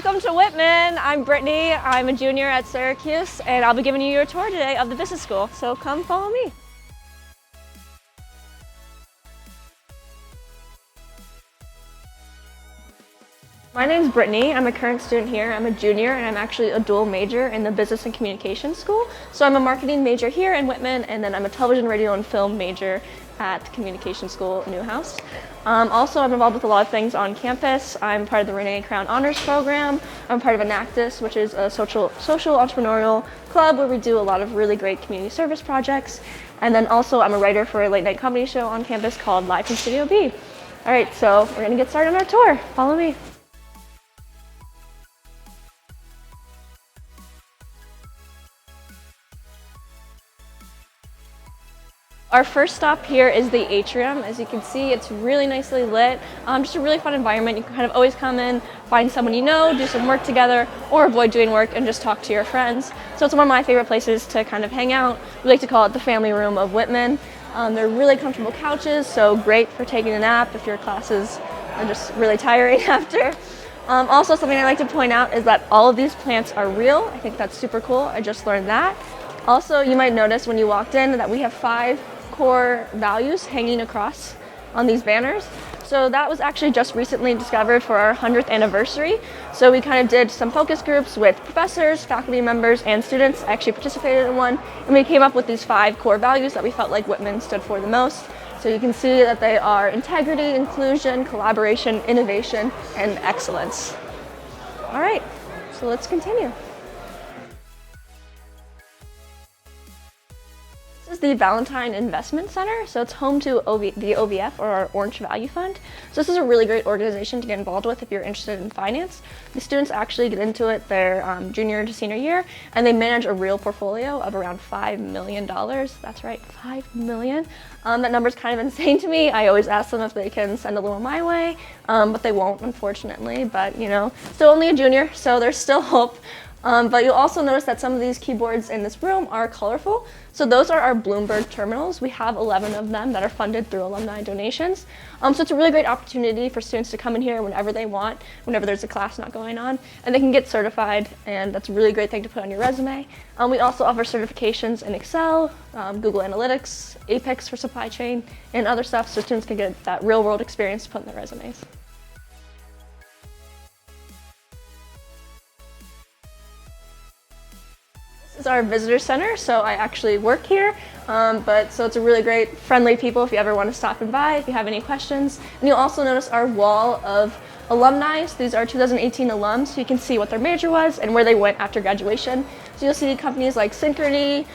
Welcome to Whitman. I'm Brittany. I'm a junior at Syracuse, and I'll be giving you a tour today of the business school. So come follow me. My name's Brittany. I'm a current student here. I'm a junior, and I'm actually a dual major in the Business and Communications School. So I'm a marketing major here in Whitman, and then I'm a television, radio, and film major at the Communication School, Newhouse. Also, I'm involved with a lot of things on campus. I'm part of the Renee Crown Honors Program. I'm part of Enactus, which is a social entrepreneurial club where we do a lot of really great community service projects. And then also, I'm a writer for a late night comedy show on campus called Live from Studio B. All right, so we're gonna get started on our tour. Follow me. Our first stop here is the atrium. As you can see, it's really nicely lit. Just a really fun environment. You can kind of always come in, find someone you know, do some work together, or avoid doing work and just talk to your friends. So it's one of my favorite places to kind of hang out. We like to call it the family room of Whitman. They're really comfortable couches, so great for taking a nap if your classes are just really tiring after. Also, something I like to point out is that all of these plants are real. I think that's super cool. I just learned that. Also, you might notice when you walked in that we have 5 core values hanging across on these banners. So that was actually just recently discovered for our 100th anniversary. So we kind of did some focus groups with professors, faculty members, and students. I actually participated in one, and we came up with these 5 core values that we felt like Whitman stood for the most. So you can see that they are integrity, inclusion, collaboration, innovation, and excellence. All right, so let's continue. This is the Ballentine Investment Center, so it's home to the OVF, or our Orange Value Fund. So this is a really great organization to get involved with if you're interested in finance. The students actually get into it their junior to senior year, and they manage a real portfolio of around $5 million. That's right, $5 million. That number's kind of insane to me. I always ask them if they can send a little my way, but they won't, unfortunately. But you know, still only a junior, so there's still hope. But you'll also notice that some of these keyboards in this room are colorful. So those are our Bloomberg terminals. We have 11 of them that are funded through alumni donations. So it's a really great opportunity for students to come in here whenever they want, whenever there's a class not going on, and they can get certified, and that's a really great thing to put on your resume. We also offer certifications in Excel, Google Analytics, Apex for supply chain, and other stuff, so students can get that real-world experience to put in their resumes. This is our visitor center, so I actually work here, so it's a really great, friendly people if you ever want to stop and by, if you have any questions. And you'll also notice our wall of alumni. So these are 2018 alums, so you can see what their major was and where they went after graduation. So you'll see companies like Synchrony,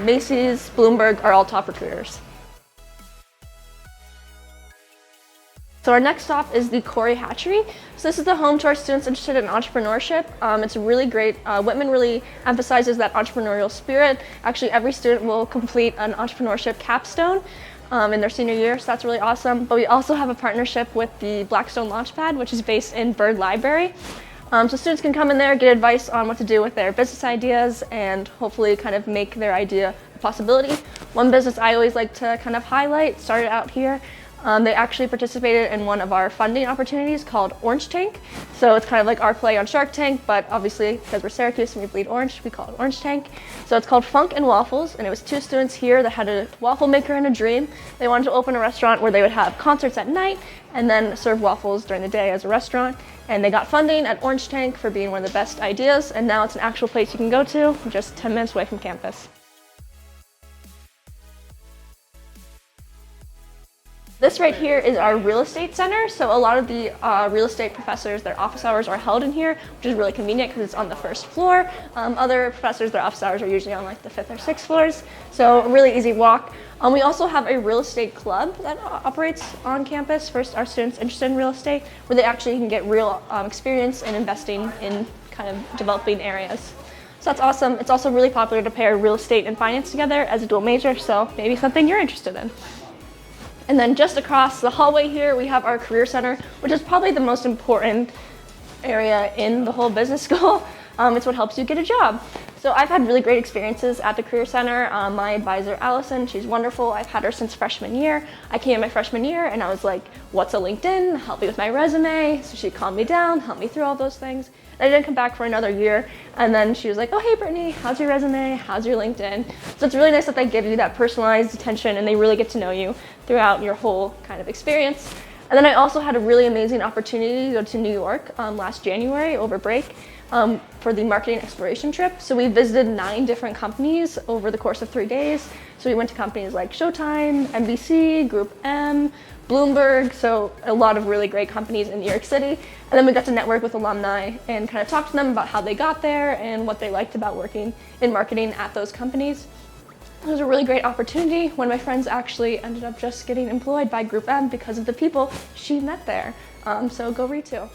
Macy's, Bloomberg are all top recruiters. So our next stop is the Couri Hatchery. So this is the home to our students interested in entrepreneurship. It's really great. Whitman really emphasizes that entrepreneurial spirit. Actually, every student will complete an entrepreneurship capstone in their senior year, so that's really awesome. But we also have a partnership with the Blackstone Launchpad, which is based in Bird Library. So students can come in there, get advice on what to do with their business ideas, and hopefully kind of make their idea a possibility. One business I always like to kind of highlight started out here. They actually participated in one of our funding opportunities called Orange Tank. So it's kind of like our play on Shark Tank, but obviously because we're Syracuse and we bleed orange, we call it Orange Tank. So it's called Funk and Waffles, and it was 2 students here that had a waffle maker and a dream. They wanted to open a restaurant where they would have concerts at night and then serve waffles during the day as a restaurant. And they got funding at Orange Tank for being one of the best ideas, and now it's an actual place you can go to just 10 minutes away from campus. This right here is our real estate center. So a lot of the real estate professors, their office hours are held in here, which is really convenient because it's on the 1st floor. Other professors, their office hours are usually on like the 5th or 6th floors. So a really easy walk. We also have a real estate club that operates on campus for our students interested in real estate, where they actually can get real experience in investing in kind of developing areas. So that's awesome. It's also really popular to pair real estate and finance together as a dual major, so maybe something you're interested in. And then just across the hallway here, we have our Career Center, which is probably the most important area in the whole business school. It's what helps you get a job. So I've had really great experiences at the Career Center. My advisor, Allison, she's wonderful. I've had her since freshman year. I came in my freshman year and I was like, what's a LinkedIn? Help me with my resume. So she calmed me down, helped me through all those things. And I didn't come back for another year. And then she was like, oh, hey, Brittany, how's your resume? How's your LinkedIn? So it's really nice that they give you that personalized attention and they really get to know you throughout your whole kind of experience. And then I also had a really amazing opportunity to go to New York last January over break. For the marketing exploration trip. So we visited 9 different companies over the course of 3 days. So we went to companies like Showtime, NBC, Group M, Bloomberg, so a lot of really great companies in New York City. And then we got to network with alumni and kind of talk to them about how they got there and what they liked about working in marketing at those companies. It was a really great opportunity. One of my friends actually ended up just getting employed by Group M because of the people she met there. So go read too.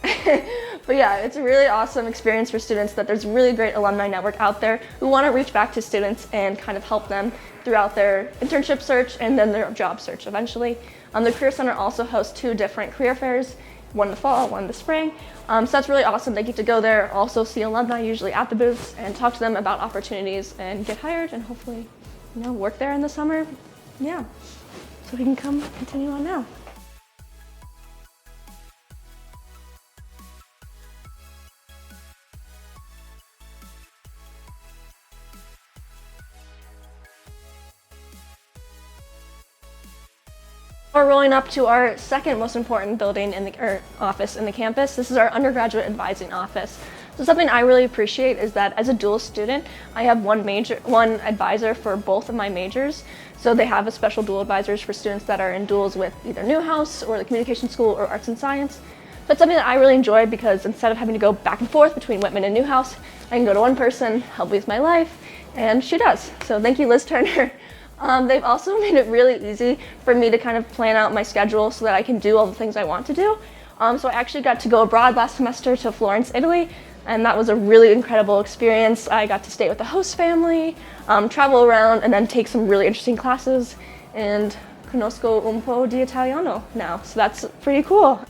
But yeah, it's a really awesome experience for students that there's a really great alumni network out there who want to reach back to students and kind of help them throughout their internship search and then their job search eventually. The Career Center also hosts 2 different career fairs, one in the fall, one in the spring. So that's really awesome. They get to go there, also see alumni usually at the booths and talk to them about opportunities and get hired and hopefully, work there in the summer. Yeah, so we can come continue on now. We're rolling up to our second most important building office in the campus. This is our undergraduate advising office. So something I really appreciate is that as a dual student, I have one advisor for both of my majors. So they have a special dual advisors for students that are in duals with either Newhouse or the Communication School or Arts and Science. So it's something that I really enjoy because instead of having to go back and forth between Whitman and Newhouse, I can go to one person, help me with my life, and she does. So thank you, Liz Turner. They've also made it really easy for me to kind of plan out my schedule so that I can do all the things I want to do. So I actually got to go abroad last semester to Florence, Italy, and that was a really incredible experience. I got to stay with the host family, travel around, and then take some really interesting classes, and conosco un po' di italiano now, so that's pretty cool.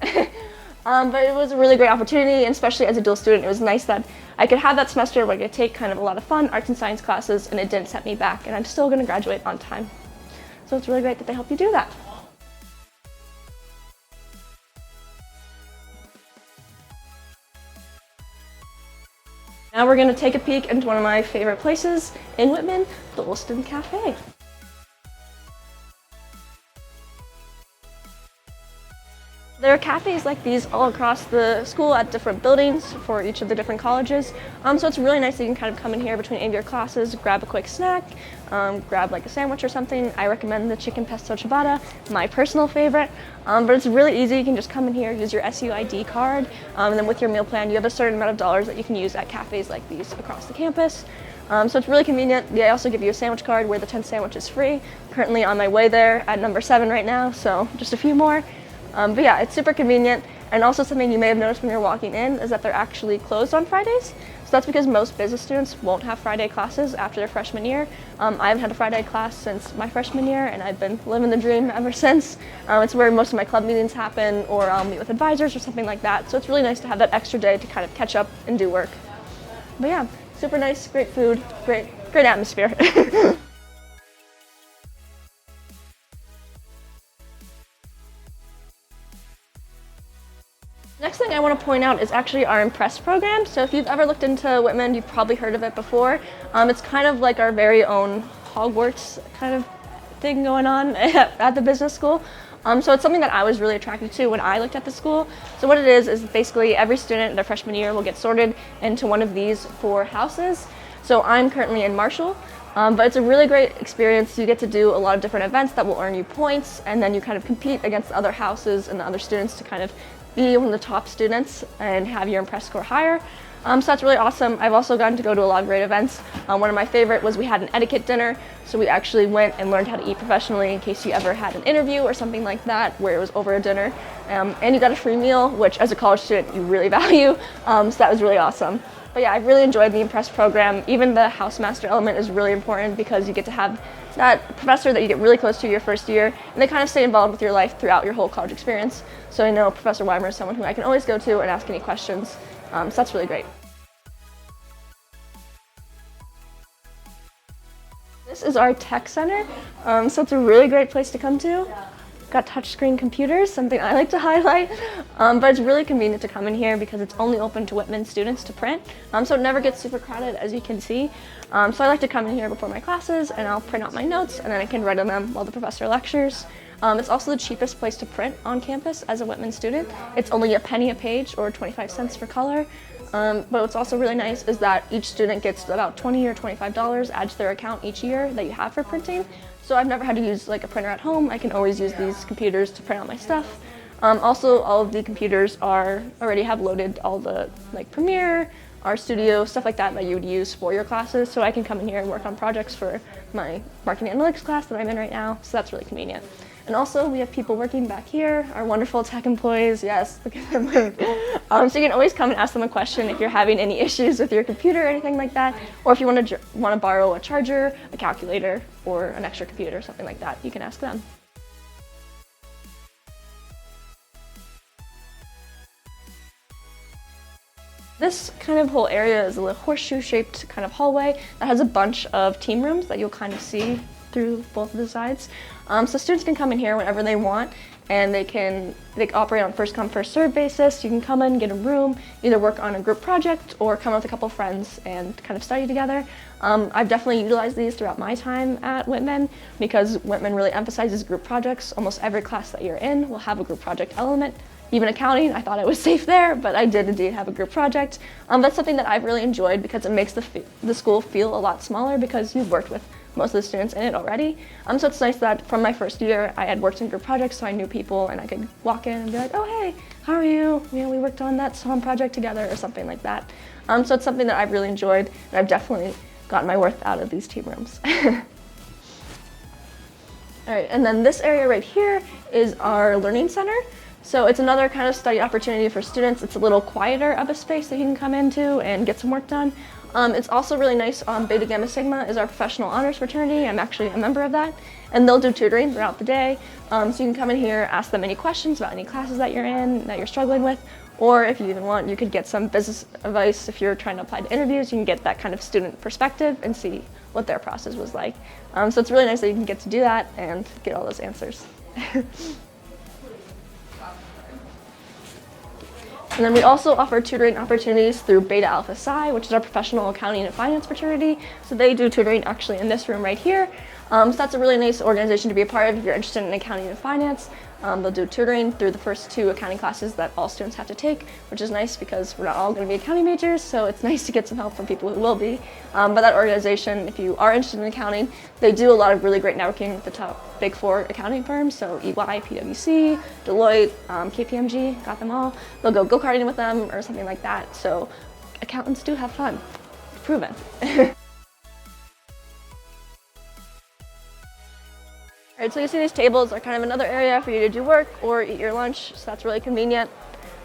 But it was a really great opportunity, and especially as a dual student, it was nice that I could have that semester where I could take kind of a lot of fun arts and science classes, and it didn't set me back, and I'm still going to graduate on time. So it's really great that they help you do that. Now we're going to take a peek into one of my favorite places in Whitman, the Olsten Cafe. There are cafes like these all across the school at different buildings for each of the different colleges. So it's really nice that you can kind of come in here between any of your classes, grab a quick snack, grab like a sandwich or something. I recommend the chicken pesto ciabatta, my personal favorite. But it's really easy. You can just come in here, use your SUID card, and then with your meal plan, you have a certain amount of dollars that you can use at cafes like these across the campus. So it's really convenient. They also give you a sandwich card where the 10 sandwich is free. Currently on my way there at number 7 right now, so just a few more. But yeah, it's super convenient, and also something you may have noticed when you're walking in is that they're actually closed on Fridays. So that's because most business students won't have Friday classes after their freshman year. I haven't had a Friday class since my freshman year, and I've been living the dream ever since. It's where most of my club meetings happen, or I'll meet with advisors or something like that. So it's really nice to have that extra day to kind of catch up and do work. But yeah, super nice, great food, great atmosphere. Next thing I want to point out is actually our Impress program. So if you've ever looked into Whitman, you've probably heard of it before. It's kind of like our very own Hogwarts kind of thing going on at the business school. So it's something that I was really attracted to when I looked at the school. So what it is basically every student in their freshman year will get sorted into one of these 4 houses. So I'm currently in Marshall. But it's a really great experience. You get to do a lot of different events that will earn you points, and then you kind of compete against the other houses and the other students to kind of be one of the top students and have your Impress score higher. So that's really awesome. I've also gotten to go to a lot of great events. One of my favorite was we had an etiquette dinner. So we actually went and learned how to eat professionally in case you ever had an interview or something like that where it was over a dinner. And you got a free meal, which as a college student you really value. So that was really awesome. But yeah, I really enjoyed the Impress program. Even the housemaster element is really important because you get to have that professor that you get really close to your first year, and they kind of stay involved with your life throughout your whole college experience. So I know Professor Weimer is someone who I can always go to and ask any questions. So that's really great. This is our tech center, so it's a really great place to come to. Got touchscreen computers, something I like to highlight, but it's really convenient to come in here because it's only open to Whitman students to print, so it never gets super crowded, as you can see. So I like to come in here before my classes and I'll print out my notes and then I can write on them while the professor lectures. It's also the cheapest place to print on campus as a Whitman student. It's only a penny a page or 25 cents for color. But what's also really nice is that each student gets about $20 or $25 added to their account each year that you have for printing. So I've never had to use like a printer at home. I can always use these computers to print out my stuff. Also, all of the computers already have loaded all the like Premiere, RStudio, stuff like that you would use for your classes. So I can come in here and work on projects for my marketing analytics class that I'm in right now. So that's really convenient. And also, we have people working back here, our wonderful tech employees. Yes, look at them. So you can always come and ask them a question if you're having any issues with your computer or anything like that, or if you want to borrow a charger, a calculator, or an extra computer, something like that, you can ask them. This kind of whole area is a little horseshoe-shaped kind of hallway that has a bunch of team rooms that you'll kind of see through both of the sides. So students can come in here whenever they want, and they operate on first come, first served basis. You can come in, get a room, either work on a group project or come with a couple friends and kind of study together. I've definitely utilized these throughout my time at Whitman because Whitman really emphasizes group projects. Almost every class that you're in will have a group project element. Even accounting, I thought I was safe there, but I did indeed have a group project. That's something that I've really enjoyed because it makes the school feel a lot smaller because you've worked with most of the students in it already. So it's nice that from my first year, I had worked in group projects, so I knew people and I could walk in and be like, oh, hey, how are you? You know, we worked on that SOM project together or something like that. So it's something that I've really enjoyed, and I've definitely gotten my worth out of these team rooms. All right, and then this area right here is our learning center. So it's another kind of study opportunity for students. It's a little quieter of a space that you can come into and get some work done. It's also really nice. Beta Gamma Sigma is our professional honors fraternity. I'm actually a member of that, and they'll do tutoring throughout the day. So you can come in here, ask them any questions about any classes that you're in, that you're struggling with, or if you even want, you could get some business advice. If you're trying to apply to interviews, you can get that kind of student perspective and see what their process was like. So it's really nice that you can get to do that and get all those answers. And then we also offer tutoring opportunities through Beta Alpha Psi, which is our professional accounting and finance fraternity. So they do tutoring actually in this room right here. So that's a really nice organization to be a part of if you're interested in accounting and finance. They'll do tutoring through the first 2 accounting classes that all students have to take, which is nice because we're not all going to be accounting majors, so it's nice to get some help from people who will be. But that organization, if you are interested in accounting, they do a lot of really great networking with the top Big 4 accounting firms, so EY, PwC, Deloitte, KPMG, got them all. They'll go go-karting with them or something like that, so accountants do have fun. Proven. All right, so you see these tables are kind of another area for you to do work or eat your lunch, so that's really convenient.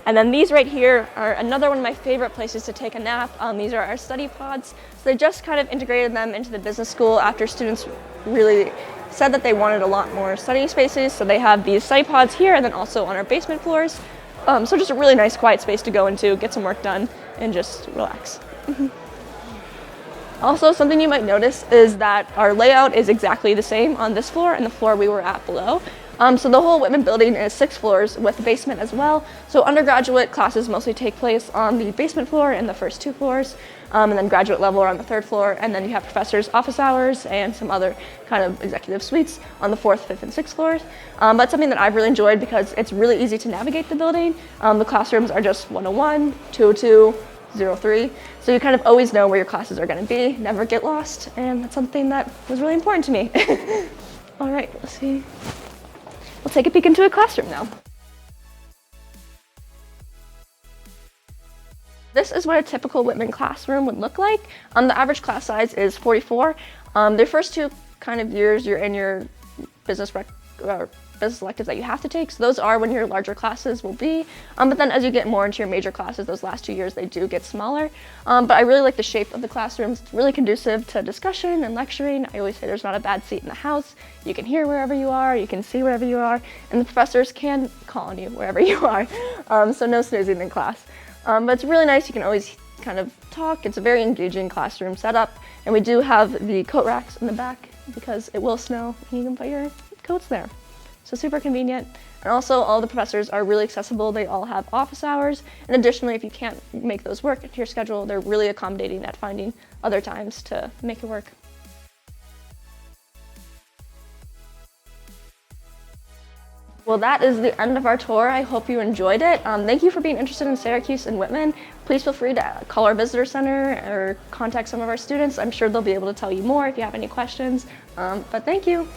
And then these right here are another one of my favorite places to take a nap. These are our study pods. So they just kind of integrated them into the business school after students really said that they wanted a lot more study spaces. So they have these study pods here and then also on our basement floors. So just a really nice quiet space to go into, get some work done, and just relax. Also, something you might notice is that our layout is exactly the same on this floor and the floor we were at below. So the whole Whitman building is 6 floors with a basement as well. So undergraduate classes mostly take place on the basement floor and the first 2 floors, and then graduate level are on the 3rd floor, and then you have professors' office hours and some other kind of executive suites on the 4th, 5th, and 6th floors. But something that I've really enjoyed because it's really easy to navigate the building. The classrooms are just 101, 202, 03. So you kind of always know where your classes are going to be, never get lost, and that's something that was really important to me. All right, let's see. We'll take a peek into a classroom now. This is what a typical Whitman classroom would look like. The average class size is 44. The first 2 kind of years you're in your business electives that you have to take. So those are when your larger classes will be. But then as you get more into your major classes, those last 2 years, they do get smaller. But I really like the shape of the classrooms. It's really conducive to discussion and lecturing. I always say there's not a bad seat in the house. You can hear wherever you are, you can see wherever you are, and the professors can call on you wherever you are. So no snoozing in class. But it's really nice. You can always kind of talk. It's a very engaging classroom setup. And we do have the coat racks in the back because it will snow and you can put your coats there. So super convenient. And also all the professors are really accessible. They all have office hours. And additionally, if you can't make those work into your schedule, they're really accommodating at finding other times to make it work. Well, that is the end of our tour. I hope you enjoyed it. Thank you for being interested in Syracuse and Whitman. Please feel free to call our visitor center or contact some of our students. I'm sure they'll be able to tell you more if you have any questions. But thank you.